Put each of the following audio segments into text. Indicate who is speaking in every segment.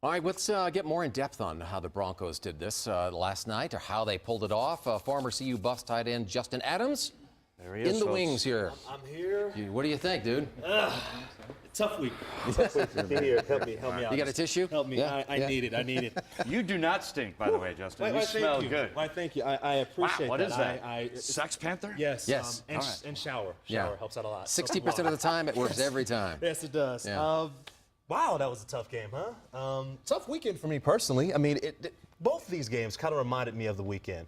Speaker 1: All right, let's get more in depth on how the Broncos did this last night, or how they pulled it off. Former CU Buffs tight end Justin Adams
Speaker 2: there he is,
Speaker 1: in the wings here.
Speaker 3: I'm here.
Speaker 1: What do you think, dude?
Speaker 3: Tough week. Here, help me out.
Speaker 1: You got a tissue?
Speaker 3: Help me.
Speaker 1: Yeah.
Speaker 3: I need it.
Speaker 2: You do not stink, by the way, Justin. You smell good.
Speaker 3: Why, thank you. I appreciate
Speaker 2: Wow,
Speaker 3: that.
Speaker 2: what is that? Sex Panther?
Speaker 3: Yes.
Speaker 1: Yes.
Speaker 3: And shower. Shower helps out a lot.
Speaker 1: 60% of the time, it works every time.
Speaker 3: Yes, it does.
Speaker 1: Yeah.
Speaker 3: Wow, that was a tough game, huh? Tough weekend for me personally. I mean, both of these games kind of reminded me of the weekend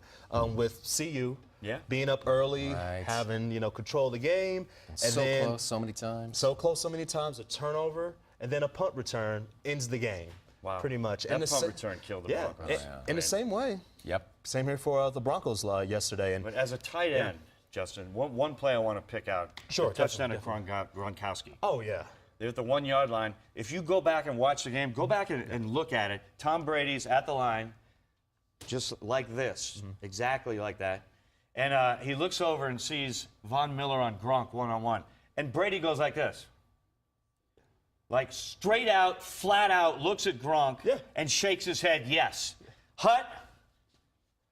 Speaker 3: with CU.
Speaker 2: Yeah.
Speaker 3: Being up early,
Speaker 1: Right.
Speaker 3: having, control of the game. And
Speaker 1: so
Speaker 3: then,
Speaker 1: close so many times.
Speaker 3: So close so many times, a turnover, and then a punt return ends the game.
Speaker 2: Wow.
Speaker 3: Pretty much.
Speaker 2: That punt return killed the Broncos.
Speaker 3: In the same way.
Speaker 1: Yep.
Speaker 3: Same here for the Broncos yesterday.
Speaker 2: But as a tight end, Justin, one play I want to pick out.
Speaker 3: Sure,
Speaker 2: The touchdown at Gronkowski.
Speaker 3: Oh, yeah.
Speaker 2: They're at the 1 yard line. If you go back and watch the game, go back and look at it. Tom Brady's at the line, just like this, exactly like that. And he looks over and sees Von Miller on Gronk one-on-one. And Brady goes like this. Like straight out, flat out, looks at Gronk and shakes his head, yes. Hut,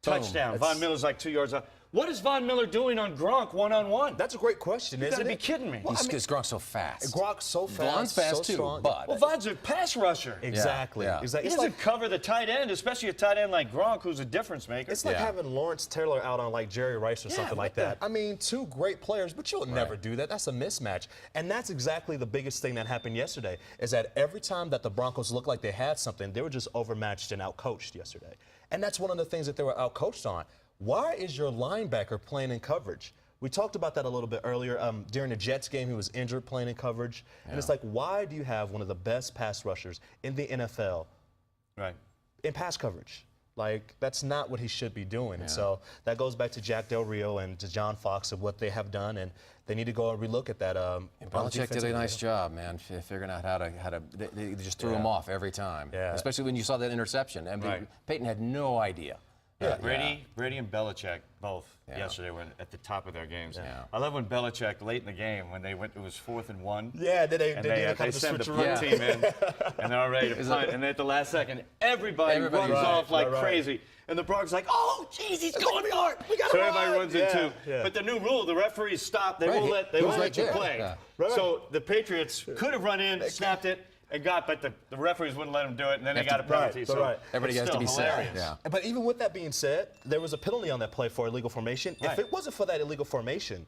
Speaker 2: touchdown. Von Miller's like 2 yards out. What is Von Miller doing on Gronk one-on-one?
Speaker 3: That's a great question, isn't it?
Speaker 2: You gotta be kidding me.
Speaker 1: Because Gronk's so fast.
Speaker 3: Gronk's so fast.
Speaker 1: Von's fast
Speaker 3: so
Speaker 1: too,
Speaker 3: strong.
Speaker 1: but
Speaker 2: Well, Von's a pass rusher.
Speaker 3: Exactly.
Speaker 1: Yeah.
Speaker 3: Exactly.
Speaker 2: He doesn't cover the tight end, especially a tight end like Gronk, who's a difference maker.
Speaker 3: It's like having Lawrence Taylor out on like Jerry Rice or something like that. I mean, two great players, but you'll never do that. That's a mismatch. And that's exactly the biggest thing that happened yesterday, is that every time that the Broncos looked like they had something, they were just overmatched and outcoached yesterday. And that's one of the things that they were outcoached on. Why is your linebacker playing in coverage? We talked about that a little bit earlier. During the Jets game, he was injured playing in coverage. And it's like, why do you have one of the best pass rushers in the NFL in pass coverage? Like, that's not what he should be doing. And so that goes back to Jack Del Rio and to John Fox of what they have done, and they need to go and relook at that.
Speaker 1: Belichick did a nice job, man, figuring out how to they just threw him off every time. Especially when you saw that interception. I mean, Peyton had no idea.
Speaker 2: Brady and Belichick both yesterday were at the top of their games. I love when Belichick, late in the game, when it was 4th and 1.
Speaker 3: Yeah, they
Speaker 2: send the punt team in, and they're all ready to punt. And then at the last second, everybody runs off like crazy. And the Broncos like, oh, geez, he's going for it. We got to everybody runs in too. But the new rule, the referees stop. They won't let you play. So the Patriots could have run in, snapped it, but the referees wouldn't let them do it, and then they got a penalty. So
Speaker 1: everybody has to be set.
Speaker 3: But even with that being said, there was a penalty on that play for illegal formation. If it wasn't for that illegal formation,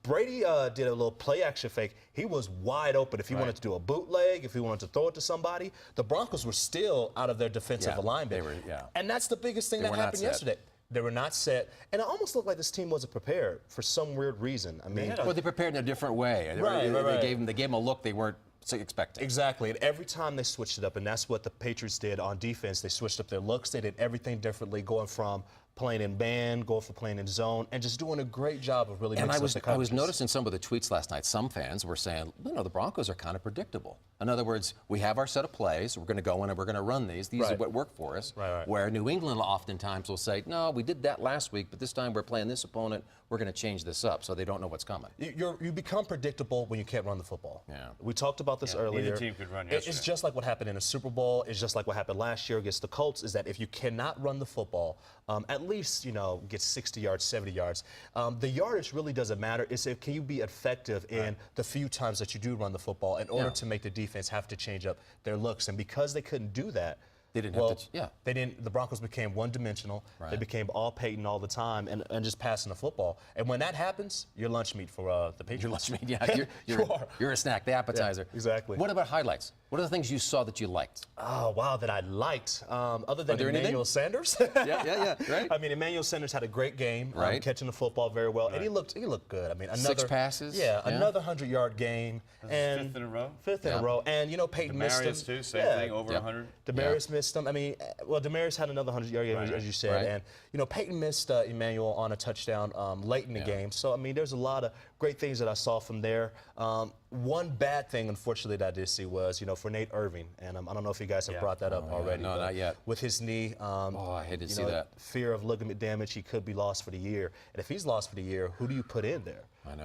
Speaker 3: Brady did a little play action fake. He was wide open. If he wanted to do a bootleg, if he wanted to throw it to somebody, the Broncos were still out of their defensive alignment. And that's the biggest thing that happened yesterday. They were not set, and it almost looked like this team wasn't prepared for some weird reason. I mean,
Speaker 1: well, they prepared in a different way. They gave them a look they weren't expecting.
Speaker 3: Exactly, and every time they switched it up, and that's what the Patriots did on defense. They switched up their looks. They did everything differently, going from playing in man, going for playing in zone, and just doing a great job of really mixing up the coverages.
Speaker 1: I was noticing some of the tweets last night. Some fans were saying, the Broncos are kind of predictable. In other words, we have our set of plays. We're going to go in and we're going to run these. These are what work for us. Where New England oftentimes will say, no, we did that last week, but this time we're playing this opponent. We're going to change this up, so they don't know what's coming.
Speaker 3: You become predictable when you can't run the football. We talked about this earlier.
Speaker 2: Neither team could run yesterday.
Speaker 3: It's just like what happened in the Super Bowl. It's just like what happened last year against the Colts, is that if you cannot run the football, at least, get 60 yards, 70 yards. The yardage really doesn't matter. It's can you be effective in the few times that you do run the football in order to make the defense have to change up their looks. And because they couldn't do that,
Speaker 1: they didn't have to,
Speaker 3: they didn't. The Broncos became one-dimensional. They became all Peyton all the time and just passing the football. And when that happens, you're lunch meat for the Patriots.
Speaker 1: Your lunch meat, you're a snack, the appetizer.
Speaker 3: Exactly.
Speaker 1: What about highlights? What are the things you saw that you liked?
Speaker 3: Oh, wow, that I liked. Other than Emmanuel Sanders.
Speaker 1: Right.
Speaker 3: I mean, Emmanuel Sanders had a great game, catching the football very well, and he looked good. I mean, another
Speaker 1: 6 passes.
Speaker 3: Another 100-yard game. And
Speaker 2: 5th in a row.
Speaker 3: 5th in a row. And Peyton missed him.
Speaker 2: Demarius too, same thing, over 100.
Speaker 3: Demarius missed him. I mean, well, Demarius had another 100-yard game, as you said, and Peyton missed Emmanuel on a touchdown late in the game. So I mean, there's a lot of great things that I saw from there. One bad thing, unfortunately, that I did see was, for Nate Irving, and I don't know if you guys have brought that up already.
Speaker 1: No, not yet.
Speaker 3: With his knee,
Speaker 1: I hate to see that.
Speaker 3: Fear of ligament damage, he could be lost for the year. And if he's lost for the year, who do you put in there?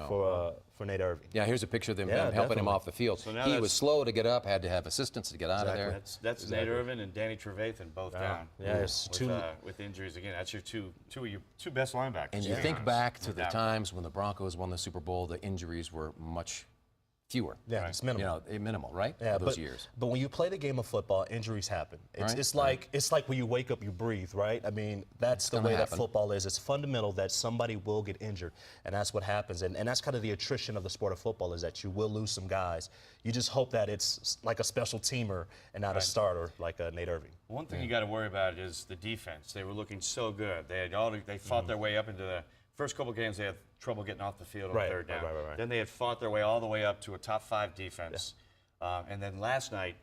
Speaker 3: for Nate Irving.
Speaker 1: Yeah, here's a picture of them
Speaker 3: Yeah,
Speaker 1: helping him
Speaker 3: definitely.
Speaker 1: off the field.
Speaker 2: So now
Speaker 1: He was slow to get up, had to have assistance to get out of there.
Speaker 2: That's Nate Irvin and Danny Trevathan both down.
Speaker 3: Yeah, it's
Speaker 2: with injuries again. That's your two best linebackers.
Speaker 1: And you think back to the times when the Broncos won the Super Bowl, the injuries were much fewer.
Speaker 3: Yeah, it's minimal.
Speaker 1: Minimal, right?
Speaker 3: Yeah,
Speaker 1: those years.
Speaker 3: But when you play the game of football, injuries happen. It's like when you wake up, you breathe, right? I mean, that's the way that football is. It's fundamental that somebody will get injured, and that's what happens. And that's kind of the attrition of the sport of football, is that you will lose some guys. You just hope that it's like a special teamer and not a starter like Nate Irving.
Speaker 2: One thing you got to worry about is the defense. They were looking so good. They fought their way up into the first couple games. They had trouble getting off the field on third down.
Speaker 3: Right.
Speaker 2: Then they had fought their way all the way up to a top 5 defense. And then last night,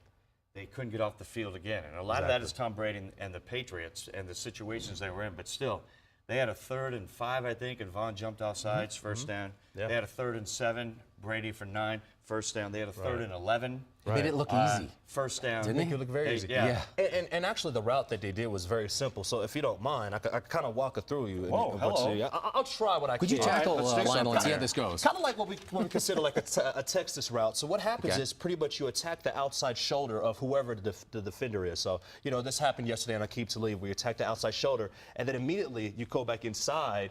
Speaker 2: they couldn't get off the field again. And a lot of that is Tom Brady and the Patriots and the situations they were in. But still, they had a 3rd and 5, I think, and Vaughn jumped off sides, first down.
Speaker 3: Yeah.
Speaker 2: They had a 3rd and 7, Brady for 9, first down. They had a 3rd and 11.
Speaker 1: He made it look easy.
Speaker 2: First down.
Speaker 1: Didn't he?
Speaker 3: It looked very easy.
Speaker 2: Yeah.
Speaker 3: And actually, the route that they did was very simple. So if you don't mind, I kind of walk it through you.
Speaker 2: Whoa, hello.
Speaker 3: I'll try what I
Speaker 1: Could
Speaker 3: can.
Speaker 1: you tackle
Speaker 2: let's do
Speaker 1: Lionel and see
Speaker 2: something.
Speaker 1: how this goes?
Speaker 3: Kind of like what we consider like a Texas route. So what happens is pretty much you attack the outside shoulder of whoever the defender is. So, this happened yesterday on Aqib Talib, where you attack the outside shoulder, and then immediately you go back inside,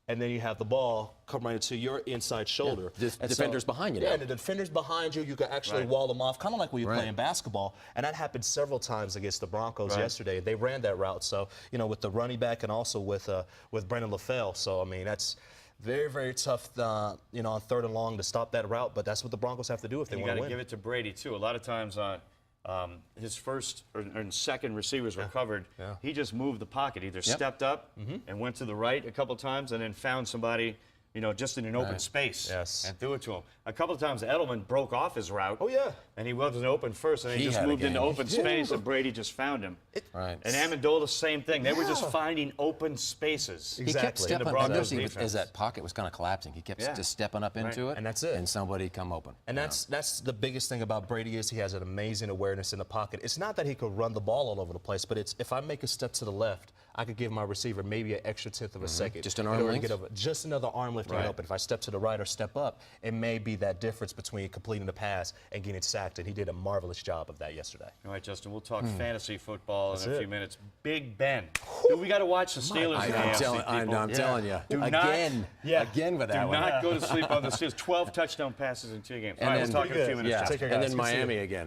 Speaker 3: and then you have the ball come right into your inside shoulder.
Speaker 1: The defender's behind you now.
Speaker 3: Yeah, the defender's behind you. You can actually wall them off, kind of like when you're playing basketball. And that happened several times against the Broncos yesterday. They ran that route. So, with the running back and also with Brandon LaFell. So, I mean, that's very, very tough, on 3rd and long to stop that route. But that's what the Broncos have to do if they want to win.
Speaker 2: You got to give it to Brady, too. A lot of times his first or second receivers were covered.
Speaker 3: Yeah.
Speaker 2: He just moved the pocket, either stepped up and went to the right a couple times and then found somebody, just in an open space and threw it to him. A couple of times Edelman broke off his route.
Speaker 3: Oh, yeah.
Speaker 2: And he wasn't open first, and he just
Speaker 1: had a
Speaker 2: moved into
Speaker 1: game.
Speaker 2: open space, and Brady just found him.
Speaker 1: Right.
Speaker 2: And Amendola, same thing. They were just finding open spaces.
Speaker 1: He kept
Speaker 3: Exactly.
Speaker 1: stepping
Speaker 2: Broncos
Speaker 1: up noticing
Speaker 2: defense.
Speaker 1: as that pocket was kind of collapsing. He kept just stepping up into it,
Speaker 3: And that's it.
Speaker 1: And somebody come open.
Speaker 3: And that's the biggest thing about Brady is he has an amazing awareness in the pocket. It's not that he could run the ball all over the place, but it's if I make a step to the left, I could give my receiver maybe an extra 1/10 of a second.
Speaker 1: Just an arm length?
Speaker 3: Just another arm lift to get open. If I step to the right or step up, it may be that difference between completing the pass and getting sacked. And he did a marvelous job of that yesterday.
Speaker 2: All right, Justin, we'll talk fantasy football in a few minutes. Big Ben. Dude, we got to watch the Steelers in the AFC, people.
Speaker 1: I'm telling you.
Speaker 2: Do
Speaker 1: Again with that
Speaker 2: Do
Speaker 1: one.
Speaker 2: not go to sleep on the Steelers. 12 touchdown passes in 2 games. All right, we'll talk in a few minutes.
Speaker 1: Yeah.
Speaker 2: Justin.
Speaker 3: Take care,
Speaker 1: And
Speaker 3: guys.
Speaker 1: then
Speaker 3: Good to see you.
Speaker 1: Miami again.